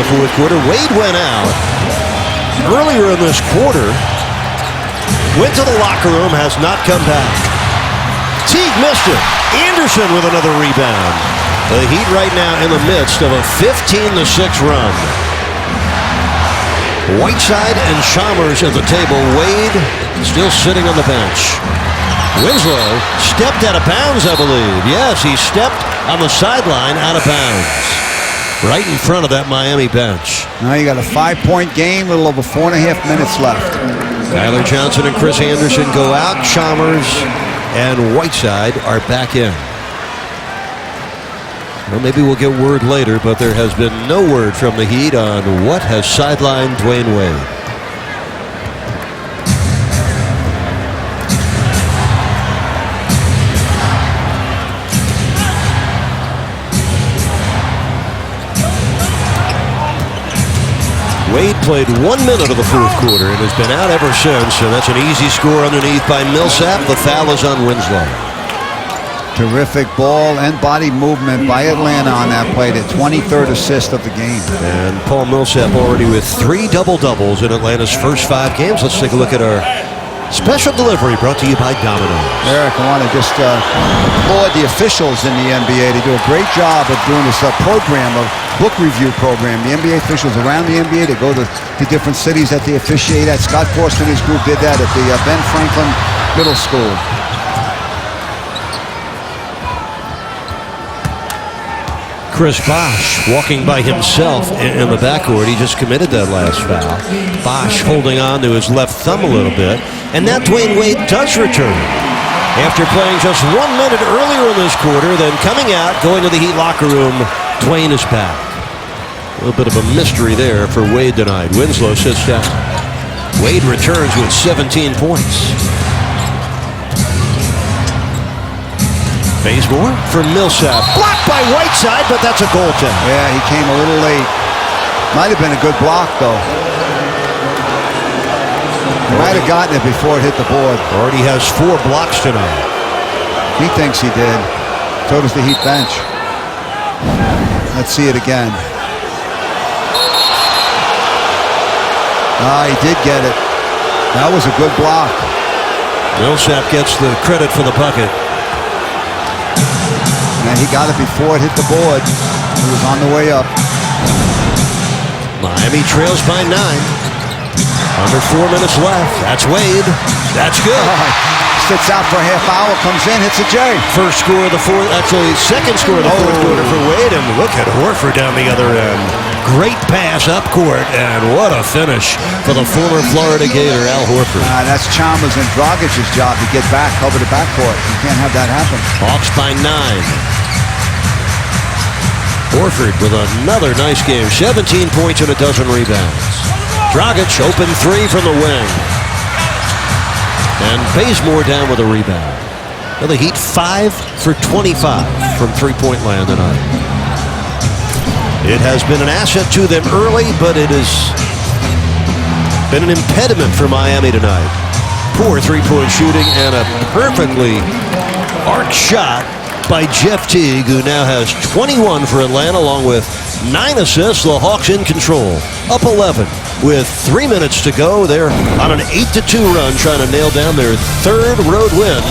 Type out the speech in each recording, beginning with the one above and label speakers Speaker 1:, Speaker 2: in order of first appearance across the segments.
Speaker 1: the fourth quarter. Wade went out earlier in this quarter. Went to the locker room, has not come back. Teague missed it. Anderson with another rebound. The Heat right now in the midst of a 15-6 run. Whiteside and Chalmers at the table. Wade still sitting on the bench. Winslow stepped out of bounds, I believe. Yes, he stepped on the sideline out of bounds. Right in front of that Miami bench.
Speaker 2: Now you got a 5-point game, a little over 4.5 minutes left.
Speaker 1: Tyler Johnson and Chris Anderson go out. Chalmers and Whiteside are back in. Well, maybe we'll get word later, but there has been no word from the Heat on what has sidelined Dwayne Wade. Wade played 1 minute of the fourth quarter and has been out ever since, and that's an easy score underneath by Millsap. The foul is on Winslow.
Speaker 2: Terrific ball and body movement by Atlanta on that play. The 23rd assist of the game.
Speaker 1: And Paul Millsap already with 3 double-doubles in Atlanta's first 5 games. Let's take a look at our special delivery brought to you by Domino's.
Speaker 2: Eric, I want to just applaud the officials in the NBA. They do a great job of doing this program, of book review program. The NBA officials around the NBA, they go to different cities that they officiate at. Scott Forster and his group did that at the Ben Franklin Middle School.
Speaker 1: Chris Bosh walking by himself in the backcourt. He just committed that last foul. Bosh holding on to his left thumb a little bit. And now Dwayne Wade does return. After playing just 1 minute earlier in this quarter, then coming out, going to the Heat locker room, Dwayne is back. A little bit of a mystery there for Wade tonight. Winslow sits down. Wade returns with 17 points. Bazemore for Millsap. Blocked by Whiteside, but that's a goaltend.
Speaker 2: Yeah, he came a little late. Might have been a good block, though. He might have gotten it before it hit the board.
Speaker 1: Already has 4 blocks tonight.
Speaker 2: He thinks he did. So does the Heat bench. Let's see it again. Ah, he did get it. That was a good block.
Speaker 1: Millsap gets the credit for the bucket.
Speaker 2: And he got it before it hit the board. He was on the way up.
Speaker 1: Miami trails by 9. Under 4 minutes left. That's Wade. That's good.
Speaker 2: Sits out for a half hour, comes in, hits a J.
Speaker 1: First score of the fourth, actually second score of the fourth quarter for Wade. And look at Horford down the other end. Great pass up court, and what a finish for the former Florida Gator, Al Horford.
Speaker 2: That's Chalmers and Dragic's job to get back, cover the backcourt. You can't have that happen.
Speaker 1: Hawks by 9. Horford with another nice game. 17 points and a dozen rebounds. Dragic open 3 from the wing. And Bazemore down with a rebound. Well, the Heat 5 for 25 from three-point land tonight. It has been an asset to them early, but it has been an impediment for Miami tonight. Poor three-point shooting and a perfectly arced shot by Jeff Teague, who now has 21 for Atlanta, along with 9 assists. The Hawks in control, up 11 with 3 minutes to go. They're on an 8-2 run, trying to nail down their 3rd road win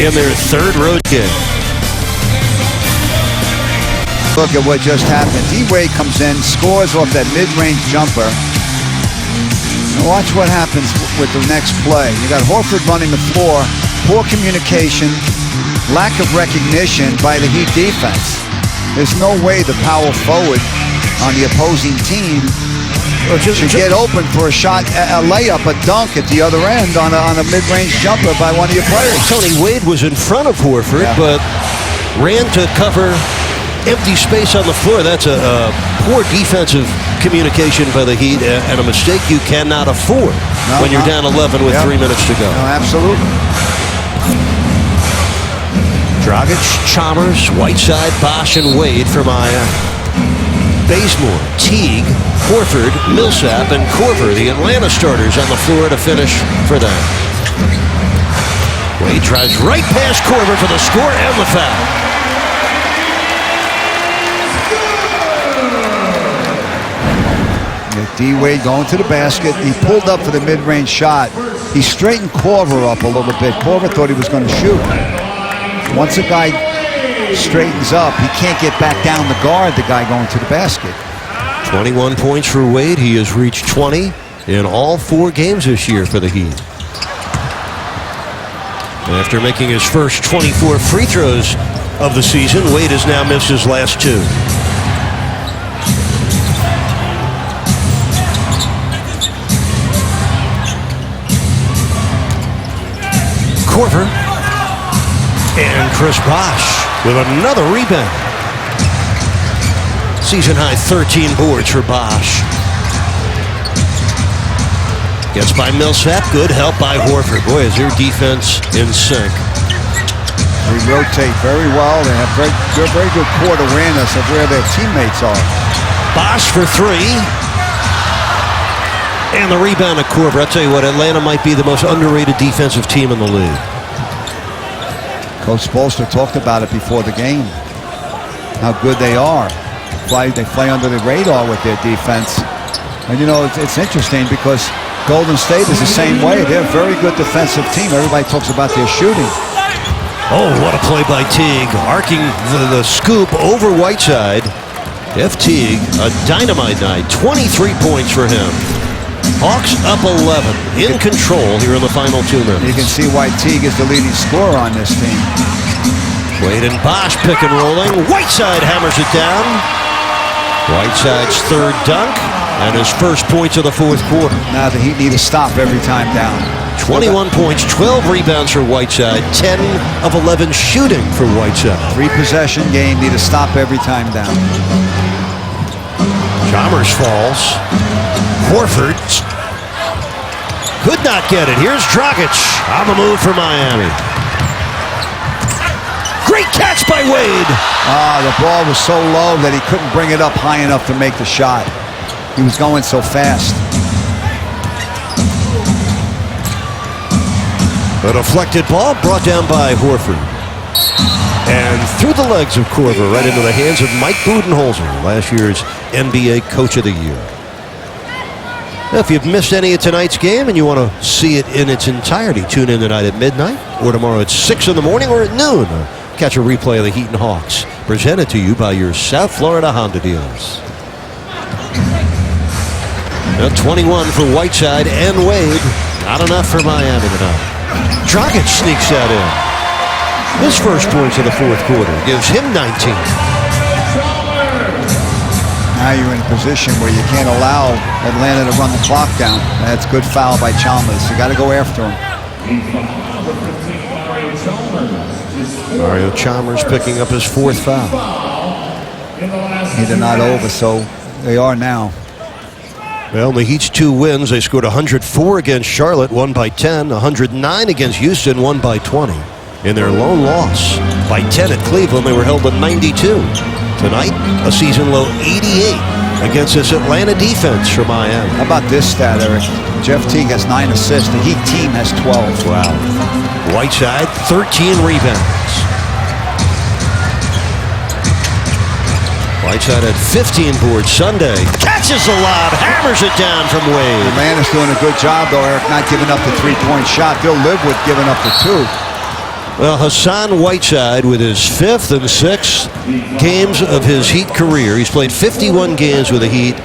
Speaker 1: in their 3rd road game.
Speaker 2: Look at what just happened. D-Wade comes in, scores off that mid-range jumper. Now watch what happens with the next play. You got Horford running the floor, poor communication, lack of recognition by the Heat defense. There's no way the power forward on the opposing team should get open for a shot, a layup, a dunk at the other end on a mid-range jumper by one of your players.
Speaker 1: Tony Wade was in front of Horford, but ran to cover empty space on the floor. That's a poor defensive communication by the Heat, and a mistake you cannot afford when you're down 11 with 3 minutes to go.
Speaker 2: No, absolutely.
Speaker 1: Dragic, Chalmers, Whiteside, Bosh, and Wade for Miami. Bazemore, Teague, Horford, Millsap, and Korver, the Atlanta starters on the floor to finish for them. Wade drives right past Korver for the score and the foul.
Speaker 2: D-Wade going to the basket. He pulled up for the mid-range shot. He straightened Corver up a little bit. Corver thought he was going to shoot. Once a guy straightens up, he can't get back down to guard the guy going to the basket.
Speaker 1: 21 points for Wade. He has reached 20 in all 4 games this year for the Heat. After making his first 24 free throws of the season, Wade has now missed his last 2. Corver and Chris Bosh with another rebound. Season high 13 boards for Bosh. Gets by Millsap. Good help by Horford. Boy, is their defense in sync.
Speaker 2: They rotate very well. They have very good court awareness of where their teammates are.
Speaker 1: Bosh for 3. And the rebound of Corver. I'll tell you what, Atlanta might be the most underrated defensive team in the league.
Speaker 2: Coach Spoelstra talked about it before the game. How good they are. They fly under the radar with their defense. And you know, it's interesting because Golden State is the same way. They're a very good defensive team. Everybody talks about their shooting.
Speaker 1: Oh, what a play by Teague. Arcing the scoop over Whiteside. F. Teague, a dynamite night. 23 points for him. Hawks up 11. In control here in the final 2 minutes.
Speaker 2: You can see why Teague is the leading scorer on this team.
Speaker 1: Wade and Bosh pick and rolling. Whiteside hammers it down. Whiteside's 3rd dunk and his first points of the 4th quarter.
Speaker 2: Now the Heat need to stop every time down.
Speaker 1: 21 points, 12 rebounds for Whiteside, 10 of 11 shooting for Whiteside.
Speaker 2: 3-possession game, need to stop every time down.
Speaker 1: Chalmers falls. Horford could not get it. Here's Dragic on the move for Miami. Great catch by Wade.
Speaker 2: The ball was so low that he couldn't bring it up high enough to make the shot. He was going so fast.
Speaker 1: A deflected ball brought down by Horford. And through the legs of Corver, right into the hands of Mike Budenholzer, last year's NBA Coach of the Year. Now, if you've missed any of tonight's game and you want to see it in its entirety, tune in tonight at midnight or tomorrow at 6 in the morning or at noon. Catch a replay of the Heat and Hawks, presented to you by your South Florida Honda dealers. Now 21 for Whiteside and Wade. Not enough for Miami tonight. Dragic sneaks that in. His first points of the 4th quarter gives him 19.
Speaker 2: Now you're in a position where you can't allow Atlanta to run the clock down. That's good foul by Chalmers. You got to go after him.
Speaker 1: Mario Chalmers picking up his 4th foul.
Speaker 2: They're not over, so they are now.
Speaker 1: Well, in the Heat's 2 wins, they scored 104 against Charlotte, won by 10, 109 against Houston, won by 20. In their lone loss by 10 at Cleveland, they were held to 92. Tonight, a season-low 88 against this Atlanta defense for Miami.
Speaker 2: How about this stat, Eric? Jeff Teague has 9 assists. The Heat team has 12.
Speaker 1: Wow. Whiteside, 13 rebounds. Whiteside had 15 boards Sunday. Catches the lob, hammers it down from Wade.
Speaker 2: Atlanta's doing a good job, though, Eric, not giving up the 3-point shot. They'll live with giving up the 2.
Speaker 1: Well, Hassan Whiteside with his 5th and 6th games of his Heat career. He's played 51 games with the Heat.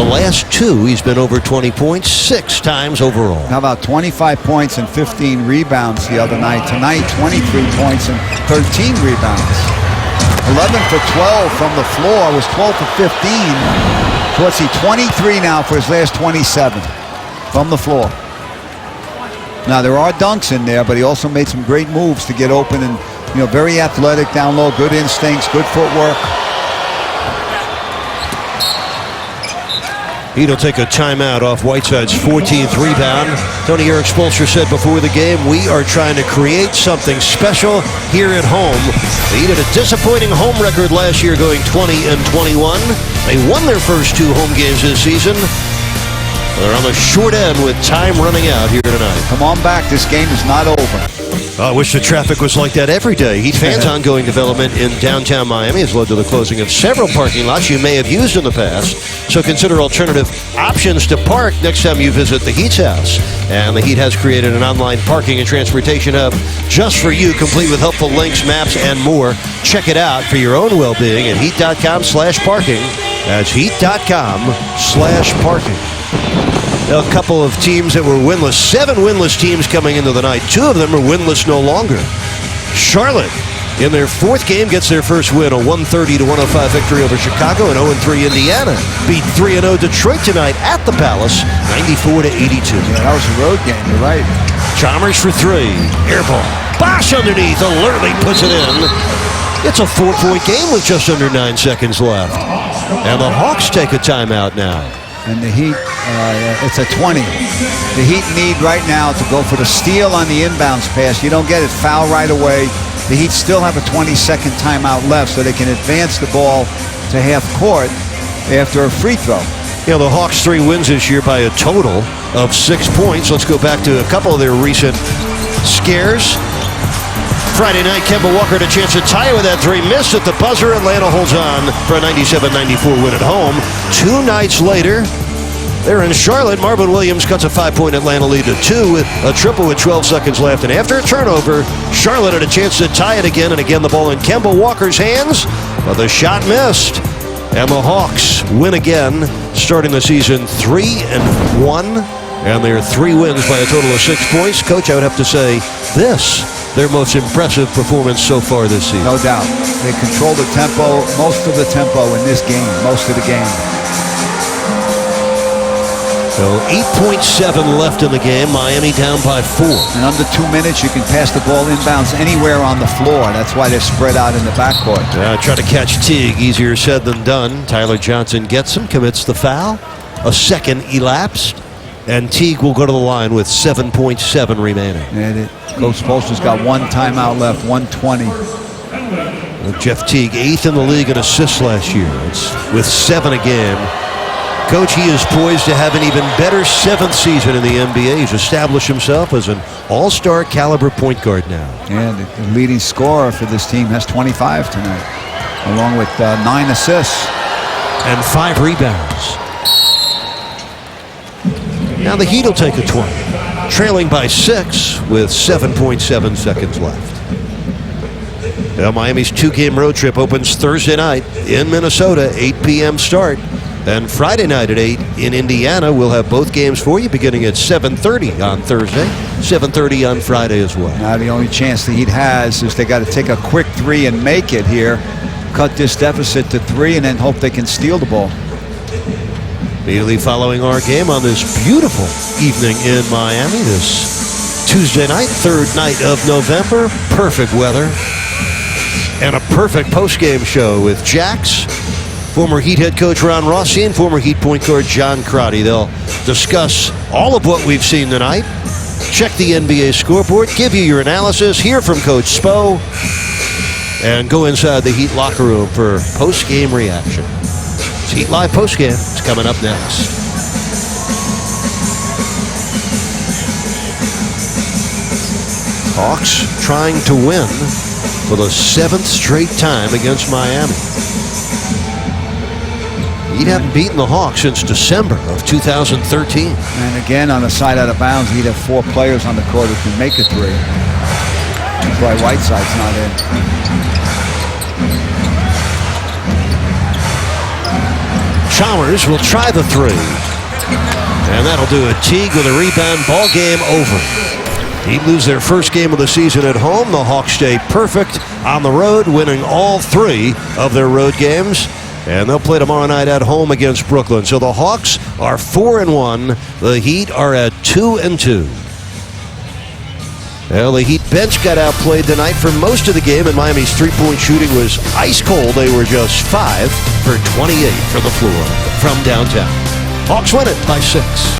Speaker 1: The last 2, he's been over 20 points 6 times overall.
Speaker 2: How about 25 points and 15 rebounds the other night? Tonight, 23 points and 13 rebounds. 11 for 12 from the floor, was 12 for 15. So let's see, 23 now for his last 27 from the floor. Now, there are dunks in there, but he also made some great moves to get open and, you know, very athletic down low, good instincts, good footwork.
Speaker 1: He'll take a timeout off Whiteside's 14th rebound. Tony Eric Spoelstra said before the game, we are trying to create something special here at home. They had a disappointing home record last year, going 20-21. They won their first 2 home games this season. They're on the short end with time running out here tonight.
Speaker 2: Come on back. This game is not over.
Speaker 1: I wish the traffic was like that every day. Heat fans' ongoing development in downtown Miami has led to the closing of several parking lots you may have used in the past. So consider alternative options to park next time you visit the Heat's house. And the Heat has created an online parking and transportation hub just for you, complete with helpful links, maps, and more. Check it out for your own well-being at heat.com/parking. That's heat.com/parking. A couple of teams that were winless. 7 winless teams coming into the night. 2 of them are winless no longer. Charlotte, in their 4th game, gets their first win, a 130-105 victory over Chicago, and 0-3 Indiana. Beat 3-0 Detroit tonight at the Palace, 94-82.
Speaker 2: Yeah, that was a road game, you're right.
Speaker 1: Chalmers for 3. Air ball. Bosch underneath. Alertly puts it in. It's a 4-point game with just under 9 seconds left. And the Hawks take a timeout now.
Speaker 2: And the Heat, it's a 20. The Heat need right now to go for the steal on the inbounds pass. You don't get it, foul right away. The Heat still have a 20-second timeout left, so they can advance the ball to half court after a free throw.
Speaker 1: You know, the Hawks' 3 wins this year by a total of 6 points. Let's go back to a couple of their recent scares. Friday night, Kemba Walker had a chance to tie it with that 3. Missed at the buzzer. Atlanta holds on for a 97-94 win at home. 2 nights later, they're in Charlotte. Marvin Williams cuts a 5-point Atlanta lead to 2 with a triple with 12 seconds left. And after a turnover, Charlotte had a chance to tie it again. And again, the ball in Kemba Walker's hands. But the shot missed. And the Hawks win again, starting the season 3-1. And their 3 wins by a total of 6 points. Coach, I would have to say this, their most impressive performance so far this season.
Speaker 2: No doubt. They control the tempo, most of the tempo in this game, most of the game.
Speaker 1: So 8.7 left in the game. Miami down by 4.
Speaker 2: In under 2 minutes, you can pass the ball inbounds anywhere on the floor. That's why they're spread out in the backcourt.
Speaker 1: Try to catch Teague. Easier said than done. Tyler Johnson gets him, commits the foul. A second elapsed. And Teague will go to the line with 7.7 remaining.
Speaker 2: And Coach Spoelstra's got 1 timeout left, 1:20.
Speaker 1: Jeff Teague, 8th in the league in assists last year. It's with 7 a game. Coach, he is poised to have an even better 7th season in the NBA. He's established himself as an all-star caliber point guard now.
Speaker 2: And the leading scorer for this team has 25 tonight, along with 9 assists.
Speaker 1: And 5 rebounds. Now the Heat will take a 20, trailing by 6 with 7.7 seconds left. Now Miami's 2-game road trip opens Thursday night in Minnesota, 8 p.m. start. Then Friday night at 8 in Indiana. We'll have both games for you beginning at 7:30 on Thursday, 7:30 on Friday as well.
Speaker 2: Now the only chance the Heat has is they got to take a quick 3 and make it here, cut this deficit to 3, and then hope they can steal the ball.
Speaker 1: Immediately following our game on this beautiful evening in Miami, this Tuesday night, 3rd night of November. Perfect weather and a perfect post-game show with Jax, former Heat head coach Ron Rossi, and former Heat point guard John Crotty. They'll discuss all of what we've seen tonight, check the NBA scoreboard, give you your analysis, hear from Coach Spo, and go inside the Heat locker room for post-game reaction. Heat Live postgame is coming up next. Hawks trying to win for the 7th straight time against Miami. Heat haven't beaten the Hawks since December of 2013.
Speaker 2: And again, on a side out of bounds, he'd have 4 players on the court who can make a 3. That's why Whiteside's not in.
Speaker 1: Chalmers will try the 3. And that'll do it. Teague with a rebound. Ball game over. Heat lose their first game of the season at home. The Hawks stay perfect on the road, winning all 3 of their road games. And they'll play tomorrow night at home against Brooklyn. So the Hawks are 4-1. The Heat are at 2-2. Well, the Heat bench got outplayed tonight for most of the game, and Miami's 3-point shooting was ice cold. They were just 5 for 28 from the floor from downtown. Hawks win it by 6.